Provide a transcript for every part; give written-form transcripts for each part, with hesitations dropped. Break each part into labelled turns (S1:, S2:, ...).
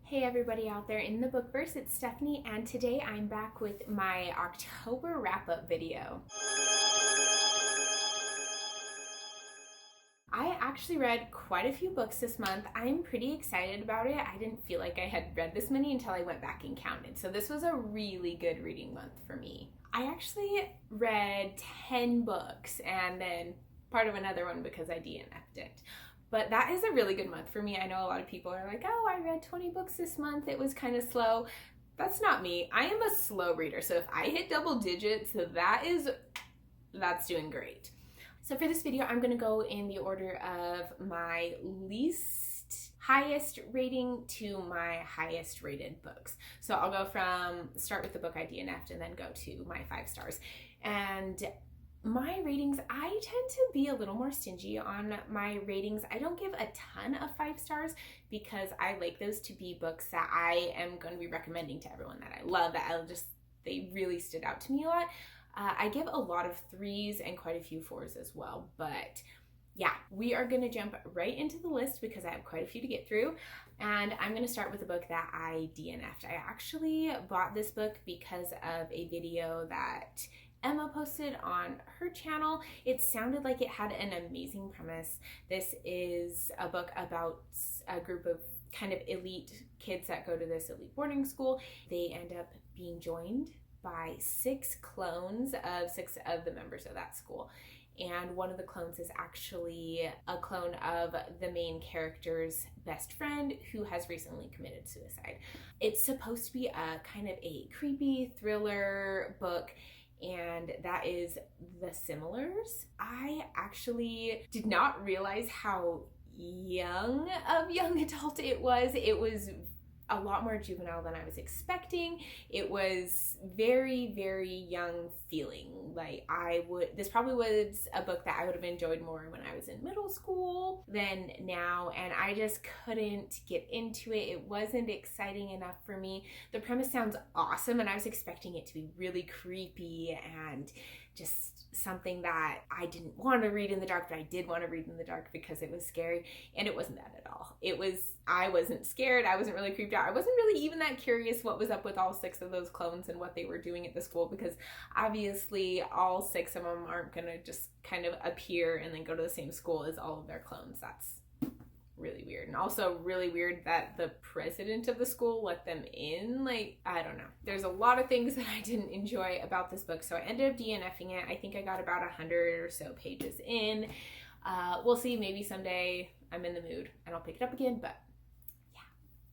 S1: Hey everybody out there in the bookverse, it's Stephanie, and today I'm back with my October wrap-up video. I actually read quite a few books this month. I'm pretty excited about it. I didn't feel like I had read this many until I went back and counted, so this was a really good reading month for me. I actually read 10 books and then part of another one because I DNF'd it. But that is a really good month for me. I know a lot of people are like, oh, I read 20 books this month. It was kind of slow. That's not me. I am a slow reader. So if I hit double digits, that's doing great. So for this video, I'm gonna go in the order of my least highest rating to my highest rated books. So I'll go start with the book I DNF'd and then go to my 5 stars. And my ratings, I tend to be a little more stingy on my ratings. I don't give a ton of 5 stars because I like those to be books that I am going to be recommending to everyone, that I love, they really stood out to me a lot. I give a lot of 3s and quite a few 4s as well, but yeah, we are going to jump right into the list because I have quite a few to get through. And I'm going to start with a book that I DNF'd. I actually bought this book because of a video that Emma posted on her channel. It sounded like it had an amazing premise. This is a book about a group of kind of elite kids that go to this elite boarding school. They end up being joined by 6 clones of 6 of the members of that school. And one of the clones is actually a clone of the main character's best friend who has recently committed suicide. It's supposed to be a kind of a creepy thriller book, and that is The Similars. I actually did not realize how young adult it was. It was a lot more juvenile than I was expecting. It was very, very young feeling. Like this probably was a book that I would have enjoyed more when I was in middle school than now, and I just couldn't get into it. It wasn't exciting enough for me. The premise sounds awesome, and I was expecting it to be really creepy and just something that I didn't want to read in the dark, but I did want to read in the dark because it was scary, and it wasn't that at all. I wasn't scared. I wasn't really creeped out. I wasn't really even that curious what was up with all 6 of those clones and what they were doing at the school, because obviously all 6 of them aren't going to just kind of appear and then go to the same school as all of their clones. That's really weird. And also really weird that the president of the school let them in. Like, I don't know. There's a lot of things that I didn't enjoy about this book, so I ended up DNFing it. I think I got about 100 or so pages in. We'll see. Maybe someday I'm in the mood and I'll pick it up again, but yeah.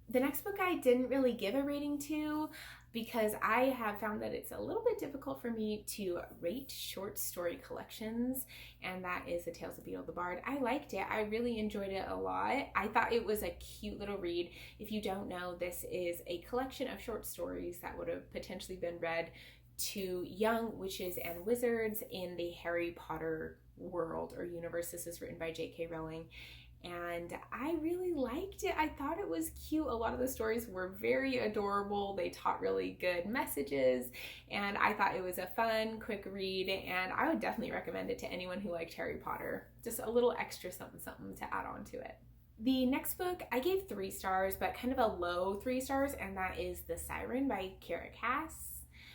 S1: The next book I didn't really give a rating to because I have found that it's a little bit difficult for me to rate short story collections, and that is The Tales of Beetle the Bard. I liked it. I really enjoyed it a lot. I thought it was a cute little read. If you don't know, this is a collection of short stories that would have potentially been read to young witches and wizards in the Harry Potter world or universe. This is written by J.K. Rowling, and I really liked it. I thought it was cute. A lot of the stories were very adorable. They taught really good messages, and I thought it was a fun, quick read, and I would definitely recommend it to anyone who liked Harry Potter. Just a little extra something to add on to it. The next book I gave 3 stars, but kind of a low 3 stars, and that is The Siren by Kiera Cass.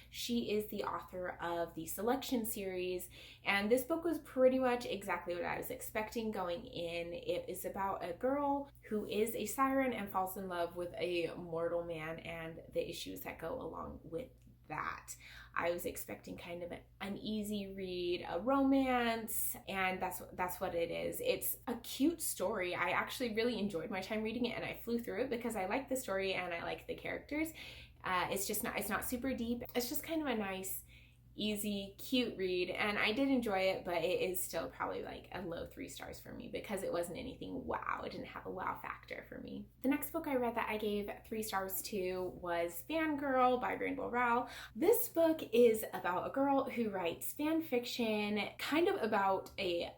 S1: She is the author of the Selection series, and this book was pretty much exactly what I was expecting going in. It is about a girl who is a siren and falls in love with a mortal man and the issues that go along with that. I was expecting kind of an easy read, a romance, and that's what it is. It's a cute story. I actually really enjoyed my time reading it, and I flew through it because I like the story and I like the characters. It's not super deep. It's just kind of a nice, easy, cute read, and I did enjoy it, but it is still probably like a low 3 stars for me because it wasn't anything wow. It didn't have a wow factor for me. The next book I read that I gave 3 stars to was Fangirl by Rainbow Rowell. This book is about a girl who writes fan fiction kind of about a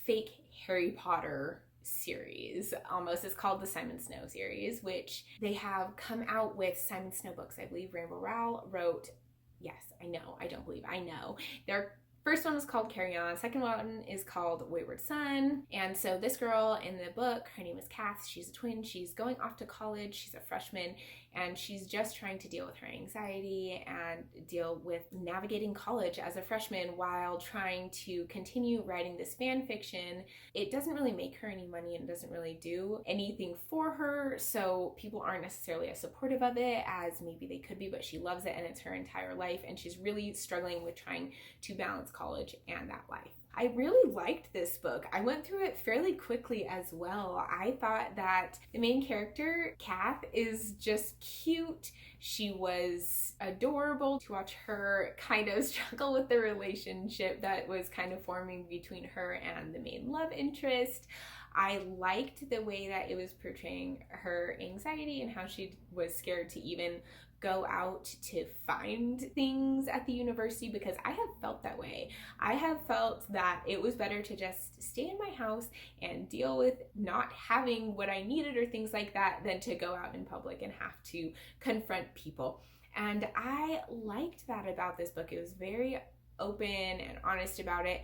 S1: fake Harry Potter series. Almost, it's called the Simon Snow series, which they have come out with Simon Snow books. I believe Rainbow Rowell wrote, yes, I know, I don't believe, I know. They're First one was called Carry On. Second one is called Wayward Son. And so this girl in the book, her name is Kath. She's a twin. She's going off to college. She's a freshman, and she's just trying to deal with her anxiety and deal with navigating college as a freshman while trying to continue writing this fan fiction. It doesn't really make her any money and doesn't really do anything for her, so people aren't necessarily as supportive of it as maybe they could be, but she loves it and it's her entire life, and she's really struggling with trying to balance college and that life. I really liked this book. I went through it fairly quickly as well. I thought that the main character, Kath, is just cute. She was adorable to watch her kind of struggle with the relationship that was kind of forming between her and the main love interest. I liked the way that it was portraying her anxiety and how she was scared to even go out to find things at the university, because I have felt that way. I have felt that it was better to just stay in my house and deal with not having what I needed or things like that than to go out in public and have to confront people. And I liked that about this book. It was very open and honest about it.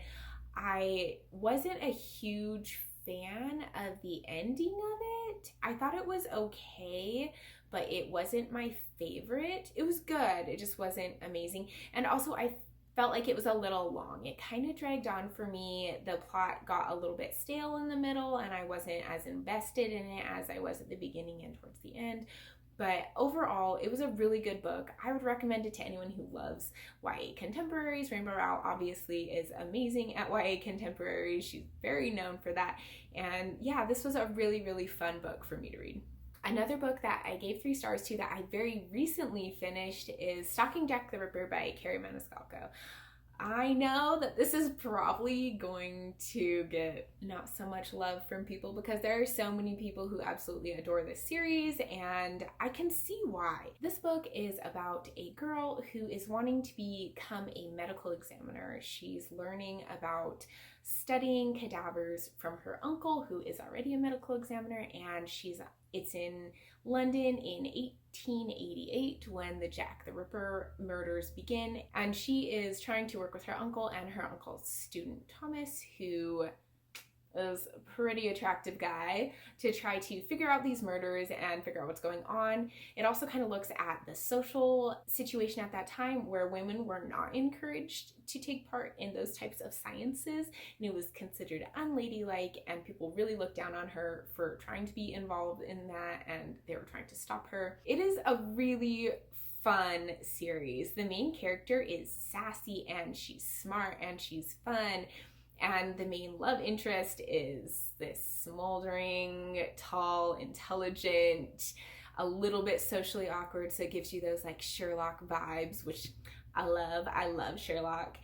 S1: I wasn't a huge fan of the ending of it. I thought it was okay, but it wasn't my favorite. It was good, it just wasn't amazing. And also I felt like it was a little long. It kind of dragged on for me. The plot got a little bit stale in the middle, and I wasn't as invested in it as I was at the beginning and towards the end. But overall, it was a really good book. I would recommend it to anyone who loves YA contemporaries. Rainbow Rowell obviously is amazing at YA contemporaries. She's very known for that. And yeah, this was a really, really fun book for me to read. Another book that I gave 3 stars to that I very recently finished is Stalking Jack the Ripper by Kerri Maniscalco. I know that this is probably going to get not so much love from people because there are so many people who absolutely adore this series, and I can see why. This book is about a girl who is wanting to become a medical examiner. She's learning about studying cadavers from her uncle, who is already a medical examiner, and it's in London in 1888 when the Jack the Ripper murders begin, and she is trying to work with her uncle and her uncle's student Thomas, who is a pretty attractive guy, to try to figure out these murders and figure out what's going on. It also kind of looks at the social situation at that time where women were not encouraged to take part in those types of sciences, and it was considered unladylike, and people really looked down on her for trying to be involved in that, and they were trying to stop her. It is a really fun series. The main character is sassy and she's smart and she's fun. And the main love interest is this smoldering, tall, intelligent, a little bit socially awkward, so it gives you those like Sherlock vibes, which I love. I love Sherlock.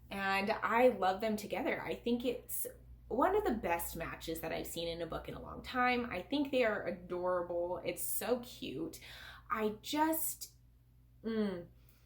S1: And I love them together. I think it's one of the best matches that I've seen in a book in a long time. I think they are adorable. It's so cute.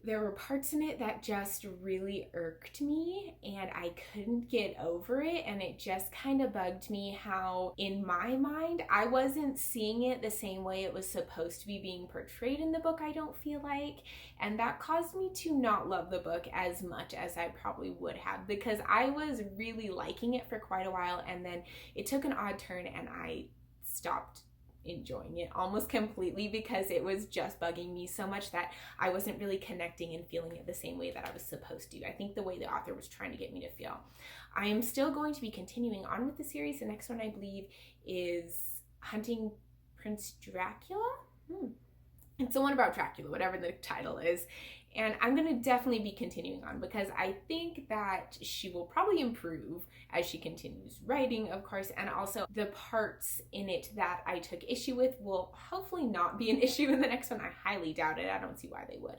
S1: There were parts in it that just really irked me, and I couldn't get over it, and it just kind of bugged me how, in my mind, I wasn't seeing it the same way it was supposed to be being portrayed in the book, I don't feel like, and that caused me to not love the book as much as I probably would have, because I was really liking it for quite a while, and then it took an odd turn, and I stopped enjoying it almost completely because it was just bugging me so much that I wasn't really connecting and feeling it the same way that I was supposed to. I think the way the author was trying to get me to feel. I am still going to be continuing on with the series. The next one, I believe, is Hunting Prince Dracula. It's the one about Dracula, whatever the title is. And I'm going to definitely be continuing on because I think that she will probably improve as she continues writing, of course, and also the parts in it that I took issue with will hopefully not be an issue in the next one. I highly doubt it. I don't see why they would.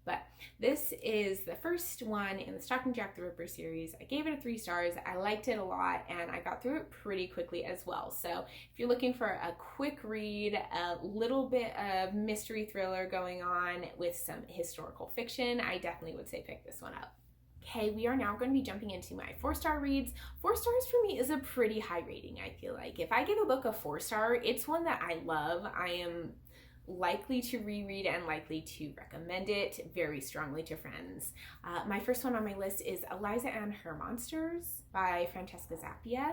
S1: But this is the first one in the Stalking Jack the Ripper series. I gave it 3 stars. I liked it a lot, and I got through it pretty quickly as well. So if you're looking for a quick read, a little bit of mystery thriller going on with some historical fiction, I definitely would say pick this one up. Okay, we are now going to be jumping into my 4-star reads. 4 stars for me is a pretty high rating, I feel like. If I give a book a 4-star, it's one that I love. I am likely to reread and likely to recommend it very strongly to friends. My first one on my list is Eliza and Her Monsters by Francesca Zappia.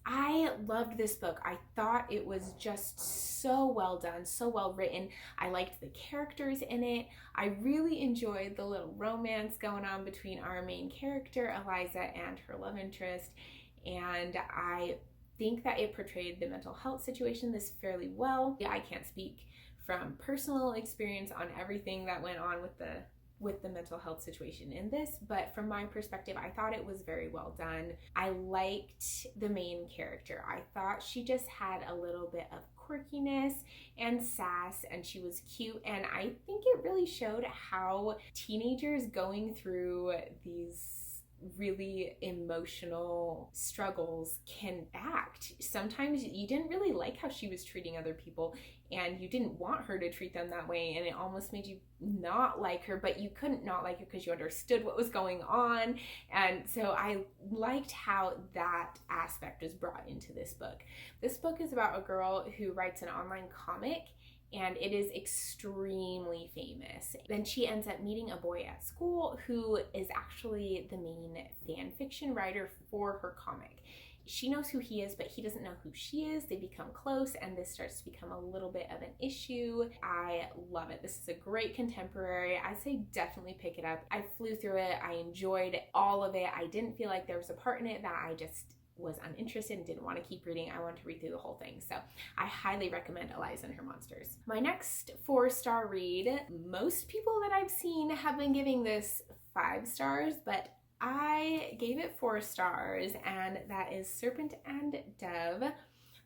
S1: I loved this book. I thought it was just so well done, so well written. I liked the characters in it. I really enjoyed the little romance going on between our main character, Eliza, and her love interest. And I think that it portrayed the mental health situation this fairly well. I can't speak from personal experience on everything that went on with the mental health situation in this, but from my perspective, I thought it was very well done. I liked the main character. I thought she just had a little bit of quirkiness and sass, and she was cute, and I think it really showed how teenagers going through these really emotional struggles can act. Sometimes you didn't really like how she was treating other people, and you didn't want her to treat them that way, and it almost made you not like her, but you couldn't not like her because you understood what was going on. And so I liked how that aspect was brought into this book. This book is about a girl who writes an online comic, and it is extremely famous. Then she ends up meeting a boy at school who is actually the main fan fiction writer for her comic. She knows who he is, but he doesn't know who she is. They become close, and this starts to become a little bit of an issue. I love it. This is a great contemporary. I say definitely pick it up. I flew through it. I enjoyed all of it. I didn't feel like there was a part in it that I just was uninterested and didn't want to keep reading. I wanted to read through the whole thing. So I highly recommend Eliza and Her Monsters. My next 4-star read, most people that I've seen have been giving this 5 stars, but I gave it 4 stars, and that is Serpent and Dove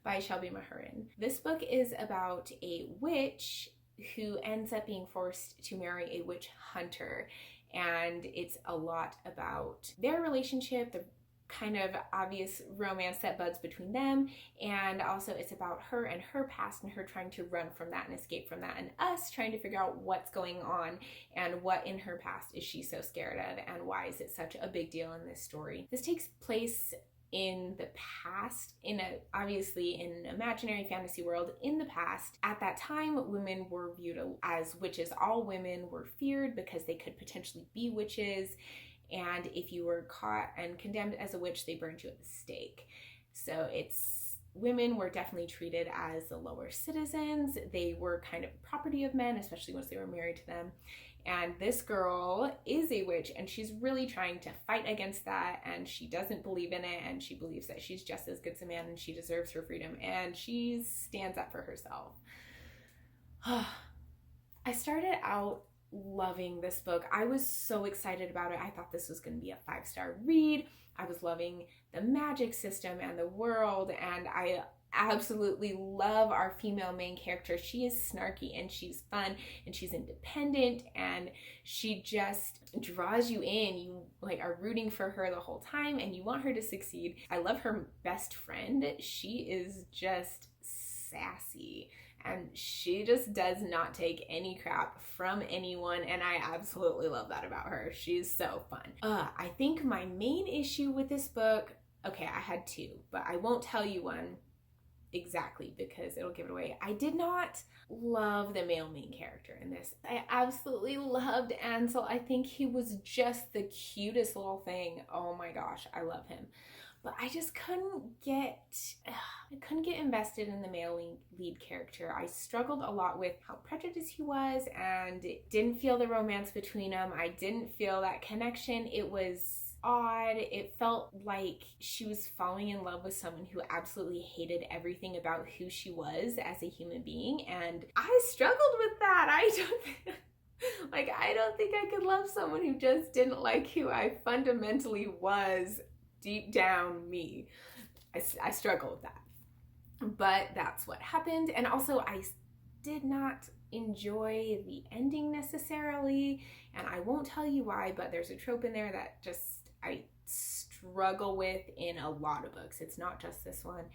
S1: by Shelby Mahurin. This book is about a witch who ends up being forced to marry a witch hunter, and it's a lot about their relationship, the kind of obvious romance that buds between them, and also it's about her and her past and her trying to run from that and escape from that, and us trying to figure out what's going on and what in her past is she so scared of, and why is it such a big deal in this story. This takes place in the past, obviously in an imaginary fantasy world in the past. At that time, women were viewed as witches. All women were feared because they could potentially be witches, and if you were caught and condemned as a witch, they burned you at the stake. So women were definitely treated as the lower citizens. They were kind of property of men, especially once they were married to them. And this girl is a witch, and she's really trying to fight against that, and she doesn't believe in it, and she believes that she's just as good as a man and she deserves her freedom, and she stands up for herself. I started out loving this book. I was so excited about it. I thought this was going to be a 5-star read. I was loving the magic system and the world, and I absolutely love our female main character. She is snarky and she's fun and she's independent, and she just draws you in. You are rooting for her the whole time and you want her to succeed. I love her best friend. She is just sassy, and she just does not take any crap from anyone, and I absolutely love that about her. She's so fun. I think my main issue with this book, okay, I had 2, but I won't tell you one exactly because it'll give it away. I did not love the male main character in this. I absolutely loved Ansel. I think he was just the cutest little thing. Oh my gosh, I love him. But I just couldn't get invested in the male lead character. I struggled a lot with how prejudiced he was, and didn't feel the romance between them. I didn't feel that connection. It was odd. It felt like she was falling in love with someone who absolutely hated everything about who she was as a human being, and I struggled with that. I don't think I could love someone who just didn't like who I fundamentally was. Deep down me. I struggle with that. But that's what happened. And also I did not enjoy the ending necessarily, and I won't tell you why, but there's a trope in there that just I struggle with in a lot of books. It's not just this one.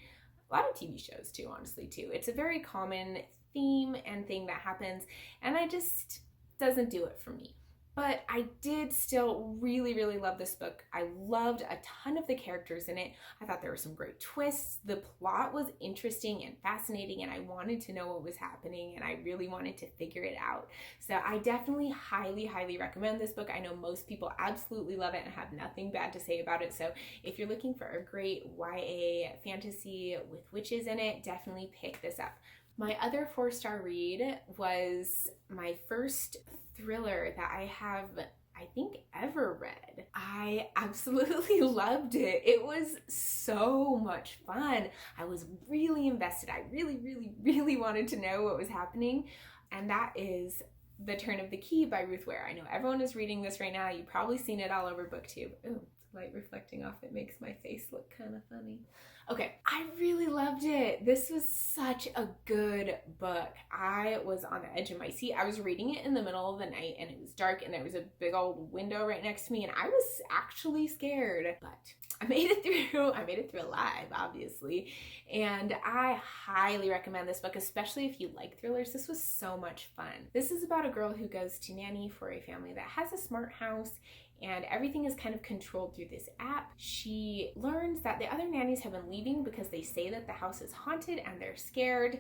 S1: A lot of TV shows too, honestly, too. It's a very common theme and thing that happens, and I just doesn't do it for me. But I did still really, really love this book. I loved a ton of the characters in it. I thought there were some great twists. The plot was interesting and fascinating, and I wanted to know what was happening, and I really wanted to figure it out. So I definitely highly, highly recommend this book. I know most people absolutely love it and have nothing bad to say about it. So if you're looking for a great YA fantasy with witches in it, definitely pick this up. My other 4-star read was my first thriller that I have, I think, ever read. I absolutely loved it. It was so much fun. I was really invested. I really, really, really wanted to know what was happening. And that is The Turn of the Key by Ruth Ware. I know everyone is reading this right now. You've probably seen it all over BookTube. Ooh, light reflecting off it makes my face look kind of funny. Okay, I really loved it. This was such a good book. I was on the edge of my seat. I was reading it in the middle of the night and it was dark and there was a big old window right next to me and I was actually scared, but I made it through. I made it through alive, obviously. And I highly recommend this book, especially if you like thrillers. This was so much fun. This is about a girl who goes to nanny for a family that has a smart house and everything is kind of controlled through this app. She learns that the other nannies have been leaving because they say that the house is haunted and they're scared.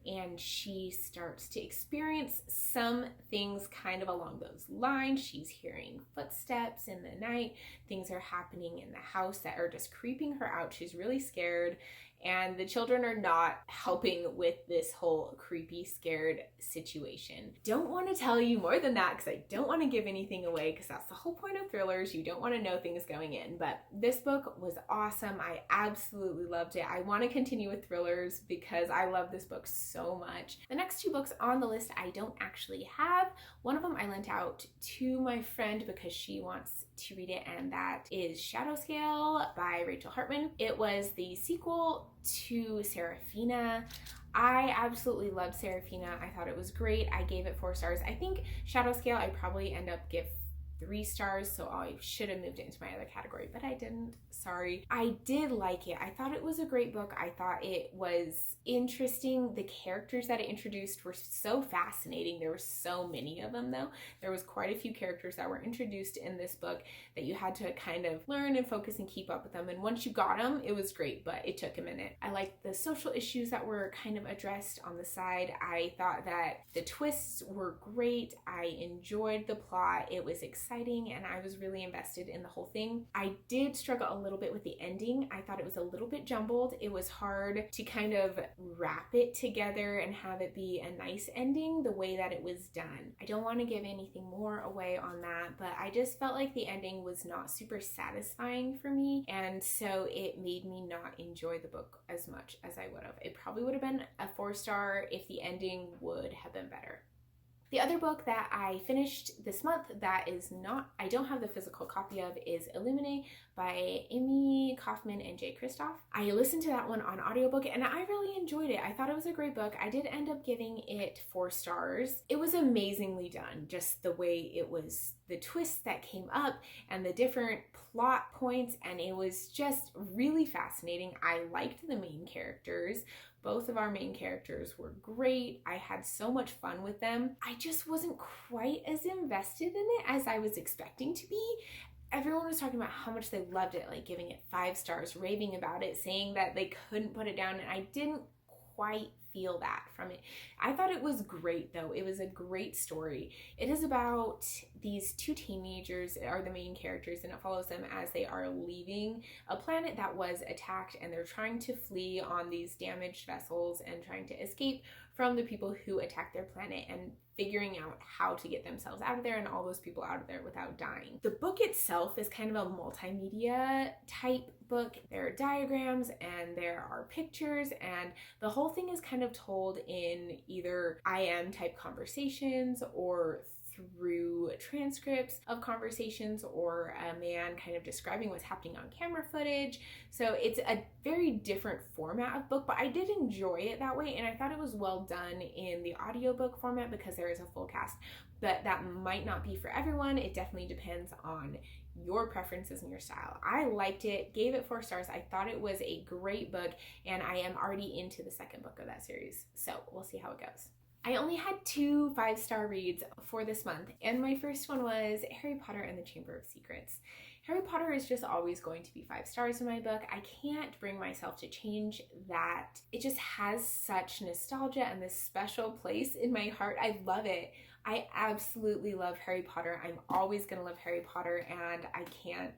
S1: And she starts to experience some things kind of along those lines. She's hearing footsteps in the night. Things are happening in the house that are just creeping her out. She's really scared. And the children are not helping with this whole creepy, scared situation. Don't want to tell you more than that because I don't want to give anything away because that's the whole point of thrillers. You don't want to know things going in. But this book was awesome. I absolutely loved it. I want to continue with thrillers because I love this book so much. The next 2 books on the list I don't actually have. One of them I lent out to my friend because she wants to read it, and that is Shadowscale by Rachel Hartman. It was the sequel to Seraphina. I absolutely loved Seraphina. I thought it was great. I gave it 4 stars. I think Shadowscale I probably end up give 3 stars, so I should have moved it into my other category, but I didn't. Sorry. I did like it. I thought it was a great book. I thought it was interesting. The characters that it introduced were so fascinating. There were so many of them, though. There was quite a few characters that were introduced in this book that you had to kind of learn and focus and keep up with them, and once you got them, it was great, but it took a minute. I liked the social issues that were kind of addressed on the side. I thought that the twists were great. I enjoyed the plot. It was exciting, and I was really invested in the whole thing. I did struggle a little bit with the ending. I thought it was a little bit jumbled. It was hard to kind of wrap it together and have it be a nice ending the way that it was done. I don't want to give anything more away on that, but I just felt like the ending was not super satisfying for me, and so it made me not enjoy the book as much as I would have. It probably would have been a 4-star if the ending would have been better. The other book that I finished this month that is not, I don't have the physical copy of, is Illuminae by Amy Kaufman and Jay Kristoff. I listened to that one on audiobook and I really enjoyed it. I thought it was a great book. I did end up giving it 4 stars. It was amazingly done, just the way it was, the twists that came up and the different plot points, and it was just really fascinating. I liked the main characters. Both of our main characters were great. I had so much fun with them. I just wasn't quite as invested in it as I was expecting to be. Everyone was talking about how much they loved it, like giving it 5 stars, raving about it, saying that they couldn't put it down, and I didn't quite feel that from it. I thought it was great though. It was a great story. It is about these 2 teenagers are the main characters, and it follows them as they are leaving a planet that was attacked, and they're trying to flee on these damaged vessels and trying to escape from the people who attacked their planet and figuring out how to get themselves out of there and all those people out of there without dying. The book itself is kind of a multimedia type book. There are diagrams and there are pictures, and the whole thing is kind of told in either IM type conversations or through transcripts of conversations, or a man kind of describing what's happening on camera footage. So it's a very different format of book, but I did enjoy it that way, and I thought it was well done in the audiobook format because there is a full cast, but that might not be for everyone. It definitely depends on your preferences and your style. I liked it, gave it 4 stars. I thought it was a great book, and I am already into the 2nd book of that series, so we'll see how it goes. I only had 2 5-star reads for this month, and my first one was Harry Potter and the Chamber of Secrets. Harry Potter is just always going to be 5 stars in my book. I can't bring myself to change that. It just has such nostalgia and this special place in my heart. I love it. I absolutely love Harry Potter. I'm always gonna love Harry Potter, and I can't,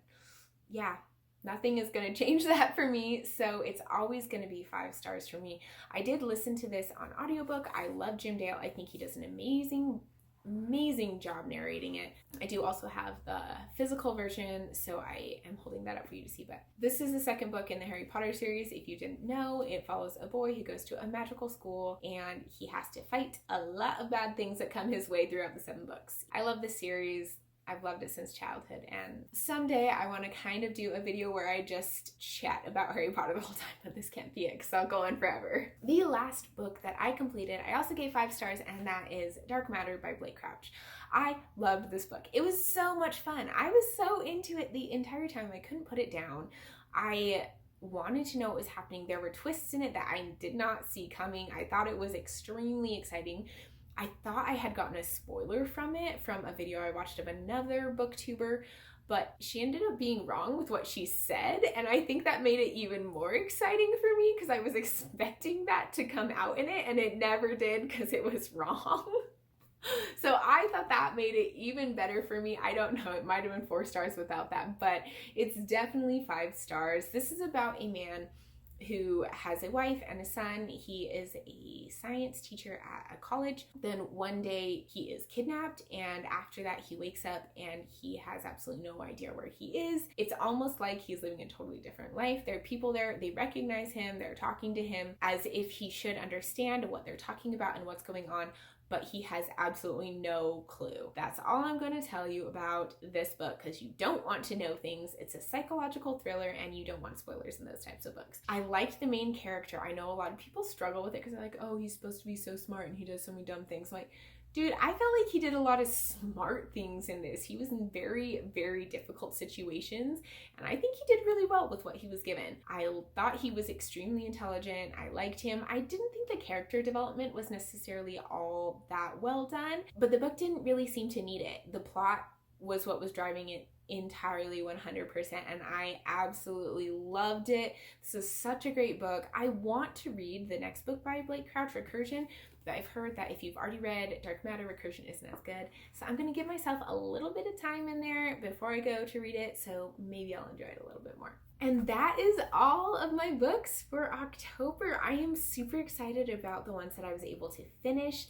S1: nothing is going to change that for me, so it's always going to be 5 stars for me. I did listen to this on audiobook. I love Jim Dale. I think he does an amazing job narrating it. I do also have the physical version, so I am holding that up for you to see. But this is the second book in the Harry Potter series. If you didn't know, it follows a boy who goes to a magical school, and he has to fight a lot of bad things that come his way throughout the 7 books. I love this series. I've loved it since childhood, and someday I want to kind of do a video where I just chat about Harry Potter the whole time, but this can't be it because I'll go on forever. The last book that I completed, I also gave 5 stars, and that is Dark Matter by Blake Crouch. I loved this book. It was so much fun. I was so into it the entire time. I couldn't put it down. I wanted to know what was happening. There were twists in it that I did not see coming. I thought it was extremely exciting. I thought I had gotten a spoiler from it from a video I watched of another booktuber, but she ended up being wrong with what she said, and I think that made it even more exciting for me because I was expecting that to come out in it, and it never did because it was wrong. So I thought that made it even better for me. I don't know, it might have been 4 stars without that, but it's definitely 5 stars. This is about a man who has a wife and a son. He is a science teacher at a college. Then one day he is kidnapped, and after that he wakes up and he has absolutely no idea where he is. It's almost like he's living a totally different life. There are people there, they recognize him, they're talking to him as if he should understand what they're talking about and what's going on, but he has absolutely no clue. That's all I'm going to tell you about this book because you don't want to know things. It's a psychological thriller and you don't want spoilers in those types of books. I liked the main character. I know a lot of people struggle with it because they're like, oh, he's supposed to be so smart and he does so many dumb things. I'm like, dude, I felt like he did a lot of smart things in this. He was in very difficult situations, and I think he did really well with what he was given. I thought he was extremely intelligent. I liked him. I didn't think the character development was necessarily all that well done, but the book didn't really seem to need it. The plot was what was driving it entirely 100%, and I absolutely loved it. This is such a great book. I want to read the next book by Blake Crouch, Recursion, but I've heard that if you've already read Dark Matter, Recursion isn't as good. So I'm going to give myself a little bit of time in there before I go to read it, so maybe I'll enjoy it a little bit more. And that is all of my books for October. I am super excited about the ones that I was able to finish.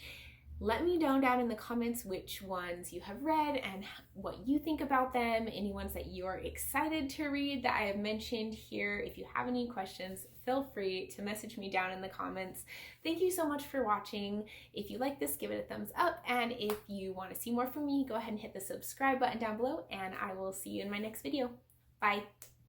S1: Let me know down in the comments which ones you have read and what you think about them, any ones that you are excited to read that I have mentioned here. If you have any questions, feel free to message me down in the comments. Thank you so much for watching. If you like this, give it a thumbs up, and if you want to see more from me, go ahead and hit the subscribe button down below, and I will see you in my next video. Bye!